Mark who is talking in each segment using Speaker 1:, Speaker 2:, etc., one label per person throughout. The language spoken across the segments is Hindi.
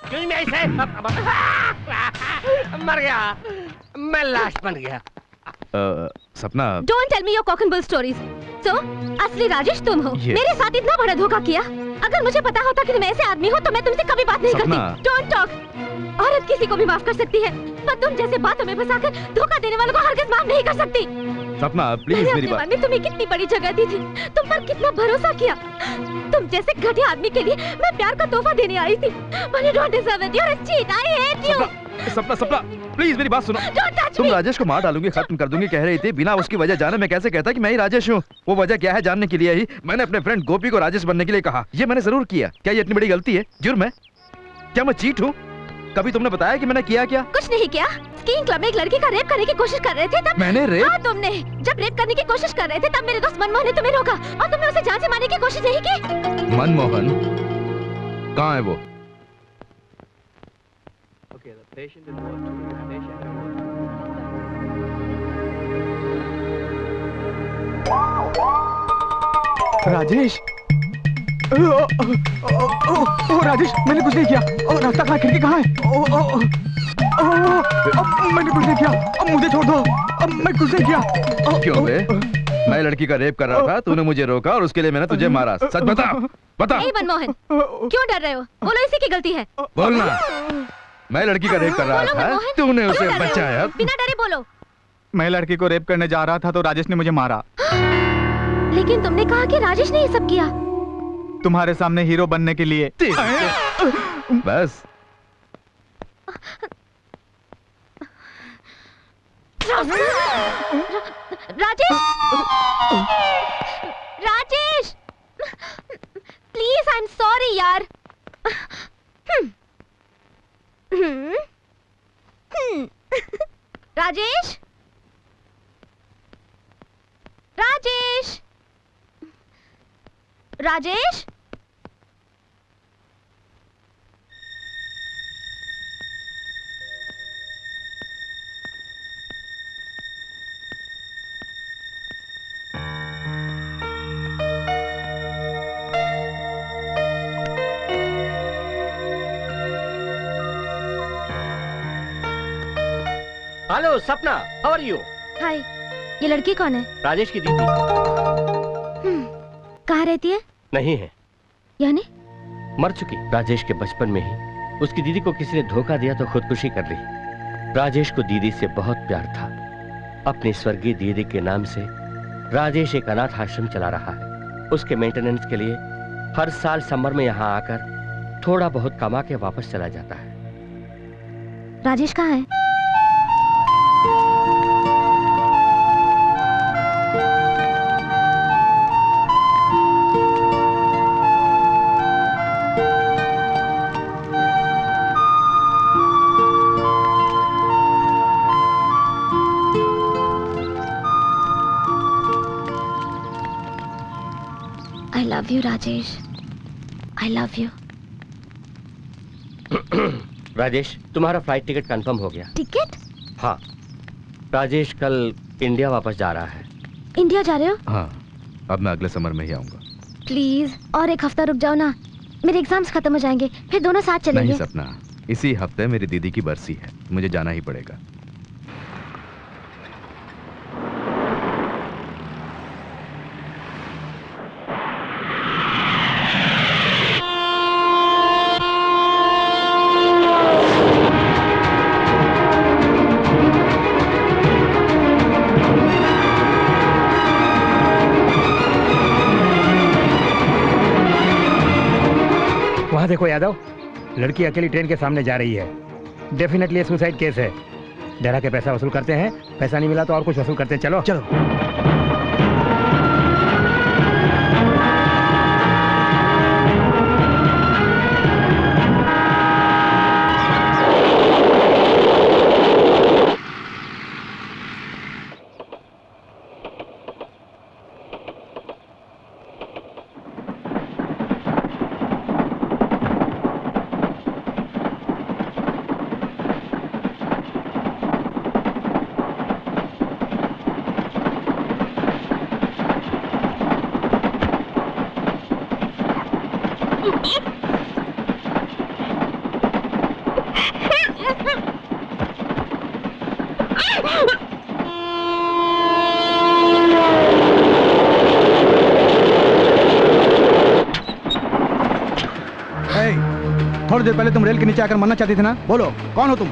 Speaker 1: क्यों मैं इसे मर गया, मैं लाश बन गया।
Speaker 2: Sapna,
Speaker 3: don't tell me your cock and bull stories. So असली राजेश तुम हो, मेरे साथ इतना बड़ा धोखा किया। अगर मुझे पता होता कि तुम ऐसे आदमी हो तो मैं तुमसे कभी बात नहीं करती। Don't talk. औरत किसी को भी माफ कर सकती है, पर तुम जैसे बातों में फंसाकर धोखा देने वालों को हरगिज़ माफ नहीं कर सकती।
Speaker 2: सपना प्लीज मेरी बात।
Speaker 3: मैंने तुम्हें कितनी बड़ी जगह दी थी, तुम पर कितना भरोसा किया। तुम जैसे घटिया आदमी के लिए मैं प्यार का तोहफा देने आई थी। But you don't deserve it. You're a cheat. I hate you.
Speaker 2: सपना सपना प्लीज मेरी बात सुनो। तुम राजेश को मार डालूंगी, खत्म कर दूंगी कह रही थी। बिना उसकी वजह जाने मैं कैसे कहता कि मैं ही राजेश हूँ? वो वजह क्या है जानने के लिए ही मैंने अपने फ्रेंड गोपी को राजेश बनने के लिए कहा। ये मैंने जरूर किया। क्या ये इतनी बड़ी गलती है? जुर्म है? क्या मैं चीट हूँ? कभी तुमने बताया कि मैंने किया क्या?
Speaker 3: कुछ नहीं किया। स्कीइंग क्लब में एक लड़की का रेप करने की कोशिश कर रहे थे तब।
Speaker 2: मैंने रेप?
Speaker 3: हाँ तुमने। जब रेप करने की कोशिश कर रहे थे तब मेरे दोस्त मनमोहन ने तुम्हें रोका और तुमने उसे जान से मारने की कोशिश नहीं की।
Speaker 2: मनमोहन कहाँ है वो?
Speaker 4: राजेश, ओ राजेश, मैंने कुछ नहीं किया। रास्ता कहाँ, खिड़की कहाँ है? मैंने कुछ नहीं किया, अब मुझे छोड़ दो। मैं कुछ नहीं किया।
Speaker 2: क्यों बे? मैं लड़की का रेप कर रहा था, तूने मुझे रोका और उसके लिए मैंने तुझे मारा। सच बता, बता।
Speaker 3: मनमोहन, क्यों डर रहे हो? बोलो, इसी की गलती है।
Speaker 2: बोलना। मैं लड़की का रेप कर रहा था, तूने उसे बचाया।
Speaker 3: बिना डरे बोलो।
Speaker 4: मैं लड़की को रेप करने जा रहा था तो राजेश ने मुझे मारा।
Speaker 3: लेकिन तुमने कहा कि राजेश ने ये सब किया।
Speaker 4: तुम्हारे सामने हीरो बनने के लिए।
Speaker 2: बस
Speaker 3: Rajesh, Rajesh, please, I am sorry यार। राजेश, राजेश, राजेश,
Speaker 1: हेलो सपना, हाउ आर यू?
Speaker 3: हाय, ये लड़की कौन है?
Speaker 1: राजेश की दीदी।
Speaker 3: कहाँ रहती है?
Speaker 1: नहीं है।
Speaker 3: यानी?
Speaker 1: मर चुकी। राजेश के बचपन में ही उसकी दीदी को किसी ने धोखा दिया तो खुदकुशी कर ली। राजेश को दीदी से बहुत प्यार था। अपनी स्वर्गीय दीदी के नाम से राजेश एक अनाथ आश्रम चला रहा है। उसके मेंटेनेंस के लिए हर साल समर में यहाँ आकर थोड़ा बहुत कमा के वापस चला जाता है।
Speaker 3: राजेश कहाँ है? I love you, Rajesh. I love you.
Speaker 1: Rajesh, तुम्हारा फ्लाइट टिकट कंफर्म हो गया।
Speaker 3: टिकट?
Speaker 1: हाँ, राजेश कल इंडिया वापस जा रहा है।
Speaker 3: इंडिया जा रहे हो?
Speaker 2: हाँ, अब मैं अगले समर में ही आऊंगा।
Speaker 3: प्लीज और एक हफ्ता रुक जाओ ना, मेरे एग्जाम्स खत्म हो जाएंगे, फिर दोनों साथ चलेंगे।
Speaker 2: नहीं सपना, इसी हफ्ते मेरी दीदी की बरसी है, मुझे जाना ही पड़ेगा।
Speaker 5: देखो यादव, लड़की अकेली ट्रेन के सामने जा रही है। डेफिनेटली सुसाइड केस है। डरा के पैसा वसूल करते हैं, पैसा नहीं मिला तो और कुछ वसूल करते हैं। चलो चलो।
Speaker 4: थोड़ी देर पहले तुम रेल के नीचे आकर मरना चाहती थी ना? बोलो कौन हो तुम?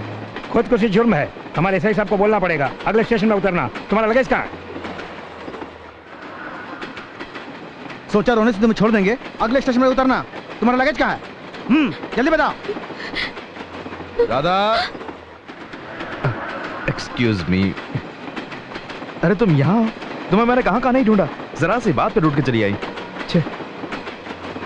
Speaker 5: खुदकुशी जुर्म है, हमारे एसआई साहब को बोलना पड़ेगा। अगले स्टेशन में उतरना। तुम्हारा लगेज कहाँ है?
Speaker 4: सोचा रोने से तुम्हें छोड़ देंगे, अगले स्टेशन में उतरना। तुम्हारा लगेज कहाँ है? जल्दी बताओ।
Speaker 2: Radha, excuse me. अरे तुम यहाँ हो? तुम्हें मैंने कहाँ नहीं ढूंढा, जरा सी बात पे रूट के चली आई। छे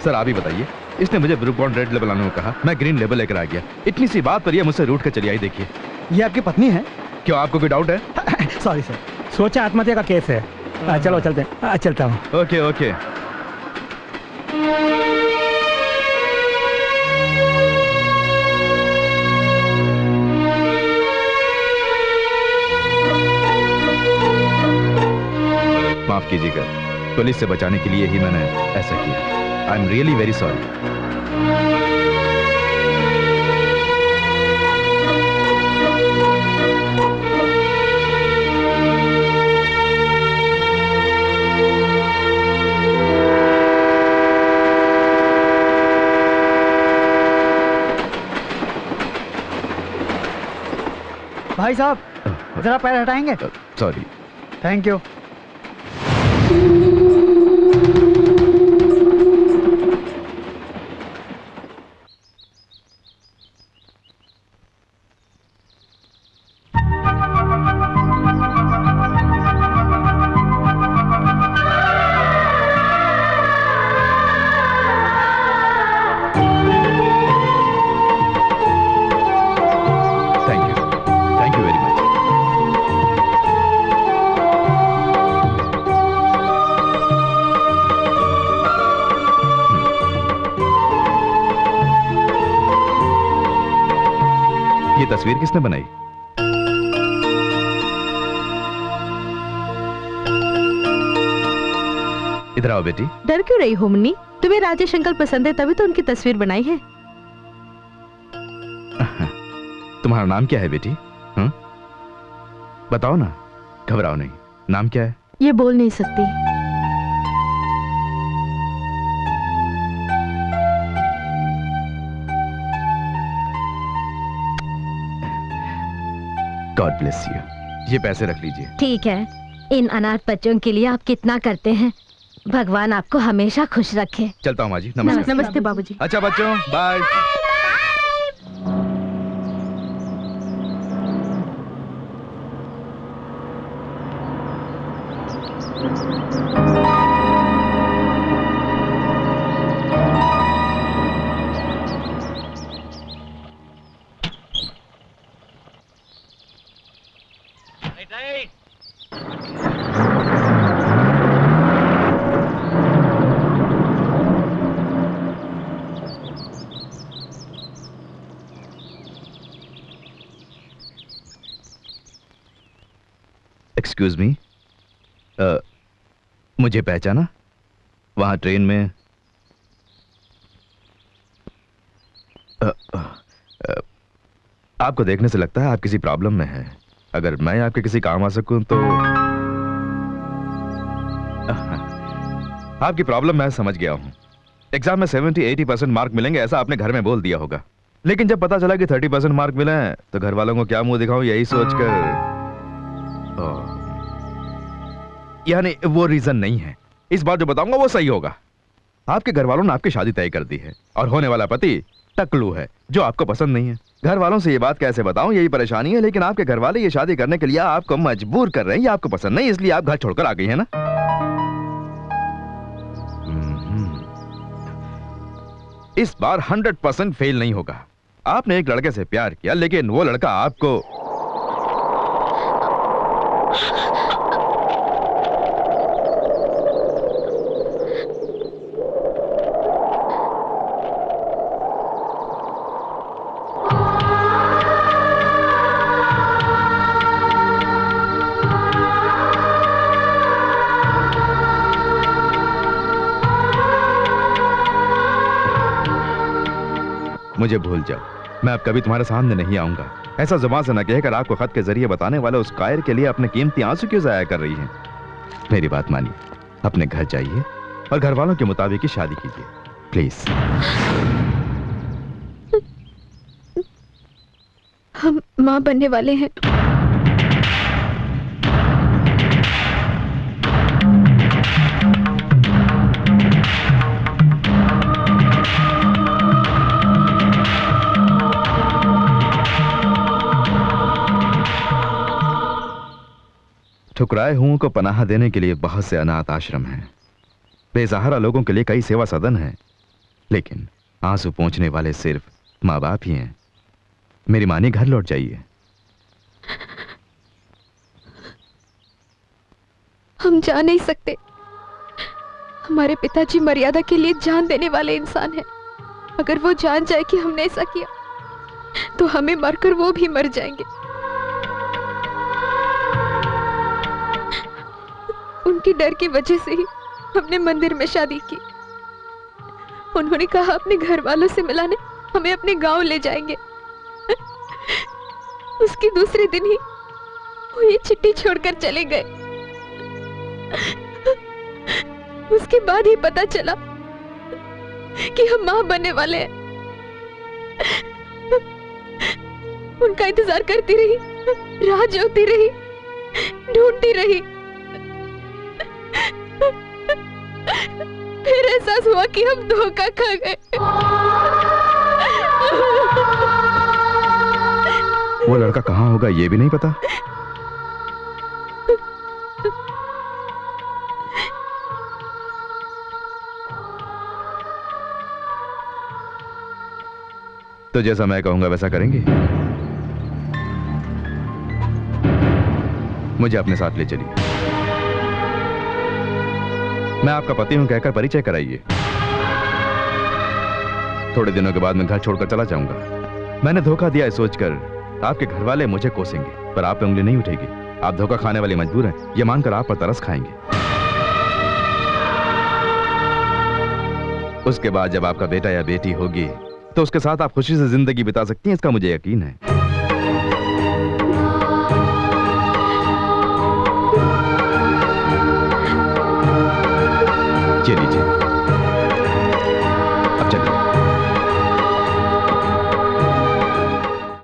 Speaker 2: सर आप ही बताइए, इसने मुझे ब्रू बॉन्ड रेड लेबल आने को कहा, मैं ग्रीन लेबल लेकर आ गया। इतनी सी बात पर ये मुझसे रूट के चली आई। देखिए
Speaker 4: ये आपकी पत्नी है?
Speaker 2: क्यों आपको कोई डाउट है?
Speaker 4: Sorry sir.
Speaker 5: सोचा आत्महत्या का केस है। चलो चलते हैं। चलता हूँ।
Speaker 2: Okay okay. माफ कीजिएगा, पुलिस से बचाने के लिए ही मैंने ऐसा किया। I am really very sorry.
Speaker 4: भाई साहब जरा पैर हटाएंगे?
Speaker 2: सॉरी।
Speaker 4: Thank you. तस्वीर किसने बनाई? इधर आओ बेटी।
Speaker 6: डर क्यों रही हो मुन्नी? तुम्हें राजेश अंकल पसंद है तभी तो उनकी तस्वीर बनाई है।
Speaker 2: तुम्हारा नाम क्या है बेटी? बताओ ना, घबराओ नहीं। नाम क्या है?
Speaker 6: ये बोल नहीं सकती।
Speaker 2: God bless you। ये पैसे रख लीजिए।
Speaker 3: ठीक है, इन अनाथ बच्चों के लिए आप कितना करते हैं, भगवान आपको हमेशा खुश रखे।
Speaker 2: चलता हूँ माँ जी। नमस्कार।
Speaker 6: नमस्ते बाबूजी।
Speaker 2: अच्छा बच्चों, बाय। एक्सक्यूज मी, मुझे पहचाना? वहां ट्रेन में आपको देखने से लगता है आप किसी प्रॉब्लम में हैं। अगर मैं आपके किसी काम आ सकूं तो आपकी प्रॉब्लम मैं समझ गया हूं। एग्जाम में 70-80% मार्क मिलेंगे ऐसा आपने घर में बोल दिया होगा, लेकिन जब पता चला कि 30% मार्क मिले हैं तो घर वालों को क्या मुंह दिखाऊं यही सोचकर यानी वो रीजन नहीं है। इस बार जो बताऊंगा वो सही होगा। आपके घर वालों ने आपकी शादी तय कर दी है और होने वाला पति टकलू है जो आपको पसंद नहीं है। घर वालों से ये बात कैसे बताऊं, यही परेशानी है। लेकिन आपके घर वाले ये शादी करने के लिए आपको मजबूर कर रहे हैं। ये आपको पसंद नहीं, इसलिए आप घर छोड़कर आ गई है ना। इस बार 100% फेल नहीं होगा। आपने एक लड़के से प्यार किया लेकिन वो लड़का आपको मुझे भूल जाओ। मैं अब कभी तुम्हारे सामने नहीं आऊंगा। ऐसा जुबान से न कहकर आपको खत के जरिए बताने वाले उस कायर के लिए अपने कीमती आंसू क्यों जाया कर रही हैं? मेरी बात मानिए, अपने घर जाइए और घर वालों के मुताबिक ही शादी कीजिए, प्लीज।
Speaker 3: हम माँ बनने वाले हैं।
Speaker 2: ठुकराए हुओं को पनाह देने के लिए बहुत से अनाथ आश्रम हैं, बेसहारा लोगों के लिए कई सेवा सदन हैं, लेकिन आंसू पोंछने वाले सिर्फ माँ बाप ही हैं। मेरी मानी, घर लौट जाइए।
Speaker 3: हम जा नहीं सकते। हमारे पिताजी मर्यादा के लिए जान देने वाले इंसान हैं। अगर वो जान जाए कि हमने ऐसा किया तो हमें मरकर वो भी मर जाएंगे। उनकी डर की वजह से ही हमने मंदिर में शादी की। उन्होंने कहा अपने घर वालों से मिलाने हमें अपने गांव ले जाएंगे। उसके दूसरे दिन ही वो ये चिट्ठी छोड़कर चले गए। उसके बाद ही पता चला कि हम मां बनने वाले हैं। उनका इंतजार करती रही, राह जोती रही, ढूंढती रही। फिर एहसास हुआ कि हम धोखा खा गए।
Speaker 2: वो लड़का कहाँ होगा ये भी नहीं पता? तो जैसा मैं कहूंगा वैसा करेंगे? मुझे अपने साथ ले चलिए। मैं आपका पति हूं कहकर परिचय कराइए। थोड़े दिनों के बाद मैं घर छोड़कर चला जाऊंगा। मैंने धोखा दिया है सोचकर आपके घर वाले मुझे कोसेंगे, पर आप पे उंगली नहीं उठेगी। आप धोखा खाने वाले मजबूर हैं, यह मानकर आप पर तरस खाएंगे। उसके बाद जब आपका बेटा या बेटी होगी तो उसके साथ आप खुशी से जिंदगी बिता सकती हैं, इसका मुझे यकीन है। चलिए।